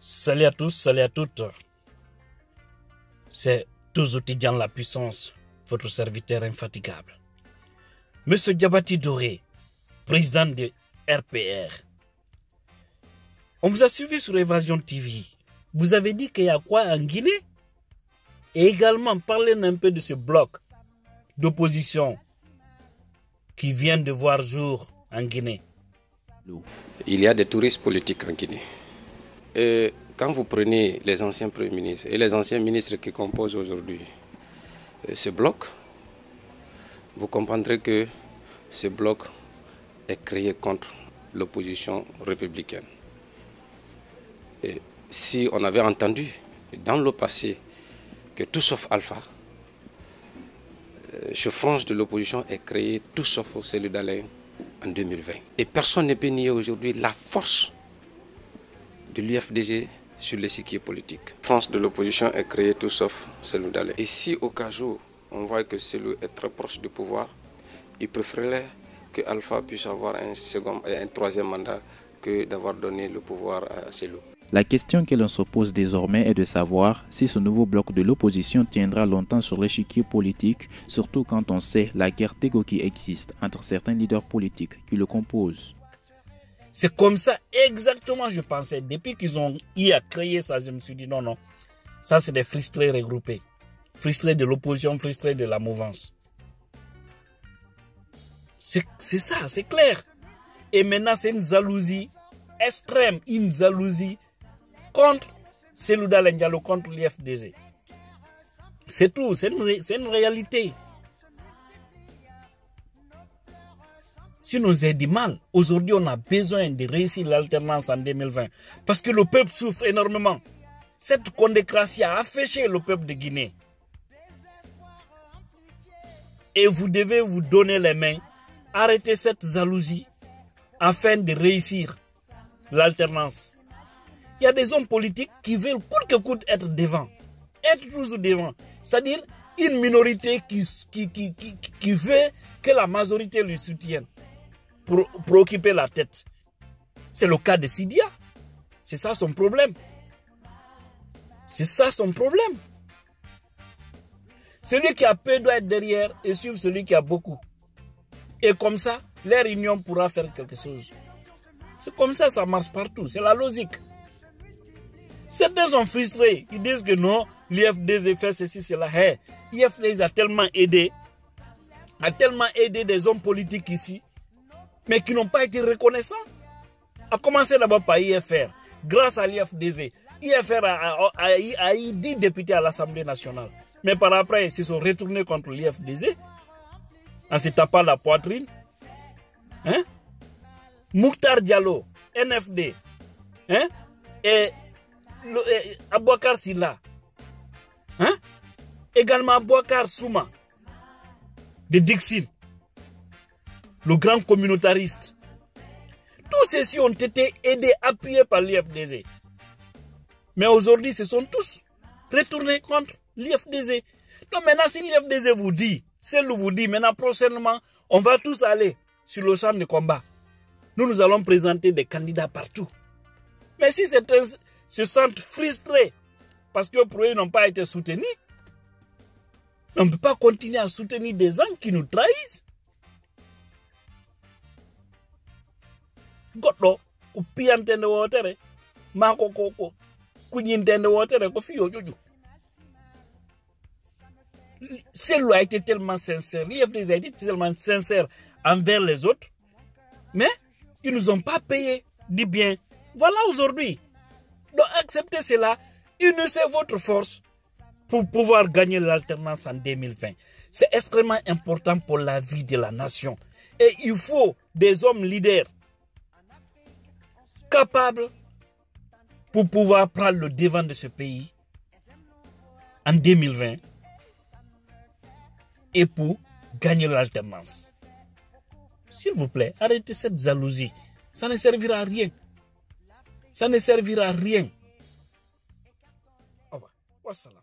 Salut à tous, salut à toutes. C'est toujours Tidjane la puissance, votre serviteur infatigable. Monsieur Diabati Doré, président de RPR. On vous a suivi sur Évasion TV. Vous avez dit qu'il y a quoi en Guinée? Et également parler un peu de ce bloc d'opposition qui vient de voir jour en Guinée. Il y a des touristes politiques en Guinée. Et quand vous prenez les anciens premiers ministres et les anciens ministres qui composent aujourd'hui ce bloc, vous comprendrez que ce bloc est créé contre l'opposition républicaine. Et si on avait entendu dans le passé que tout sauf Alpha, ce frange de l'opposition est créé tout sauf celui d'Alain en 2020. Et personne ne peut nier aujourd'hui la force de l'UFDG sur l'échiquier politique. France de l'opposition est créée tout sauf celui d'Alain. Et si au cas où on voit que celui est très proche du pouvoir, il préférerait que Alpha puisse avoir un second et un troisième mandat que d'avoir donné le pouvoir à Cellou. La question que l'on se pose désormais est de savoir si ce nouveau bloc de l'opposition tiendra longtemps sur l'échiquier politique, surtout quand on sait la guerre d'ego qui existe entre certains leaders politiques qui le composent. C'est comme ça exactement je pensais. Depuis qu'ils ont eu à créer ça, je me suis dit non, ça c'est des frustrés regroupés. Frustrés de l'opposition, frustrés de la mouvance. C'est ça, c'est clair. Et maintenant c'est une jalousie extrême, une jalousie contre Cellou Dalein Diallo, contre l'IFDG. C'est tout, c'est une réalité. Si nous avons du mal, aujourd'hui on a besoin de réussir l'alternance en 2020. Parce que le peuple souffre énormément. Cette condécratie a affaissé le peuple de Guinée. Et vous devez vous donner les mains, arrêter cette jalousie afin de réussir l'alternance. Il y a des hommes politiques qui veulent coûte que coûte être devant. Être toujours devant. C'est-à-dire une minorité qui veut que la majorité lui soutienne pour occuper la tête. C'est le cas de Sidia. C'est ça son problème. C'est ça son problème. Celui qui a peu doit être derrière et suivre celui qui a beaucoup. Et comme ça, leur union pourra faire quelque chose. C'est comme ça, ça marche partout. C'est la logique. Certains sont frustrés. Ils disent que non, l'IFDG fait ceci, cela. Hey, l'IFDG a tellement aidé des hommes politiques ici, mais qui n'ont pas été reconnaissants. A commencer d'abord par IFR. Grâce à l'IFDG, IFR a eu 10 députés à l'Assemblée nationale. Mais par après, ils se sont retournés contre l'IFDG en se tapant la poitrine. Hein? Mouktar Diallo, NFD, hein? Et Abouakar Silla, hein? Également Abouakar Souma de Dixine, le grand communautariste. Tous ceux-ci ont été aidés, appuyés par l'IFDG. Mais aujourd'hui, ce sont tous retournés contre l'IFDG. Donc maintenant, si l'IFDG vous dit, celle vous dit, maintenant prochainement, on va tous aller sur le champ de combat. Nous allons présenter des candidats partout. Mais si certains se sentent frustrés parce que pour eux n'ont pas été soutenus, on ne peut pas continuer à soutenir des gens qui nous trahissent. Goddo, ku piyantende wotere, mako ko kunyintende wotere ko fiyo jojo. Celle-là a été tellement sincère, l'IFDG a été tellement sincère envers les autres, mais ils ne nous ont pas payé du bien. Voilà aujourd'hui. Donc acceptez cela, unissez votre force pour pouvoir gagner l'alternance en 2020. C'est extrêmement important pour la vie de la nation. Et il faut des hommes leaders capables pour pouvoir prendre le devant de ce pays en 2020 et pour gagner l'alternance. S'il vous plaît, arrêtez cette jalousie. Ça ne servira à rien. Ça ne servira à rien. Au revoir. Wassalam.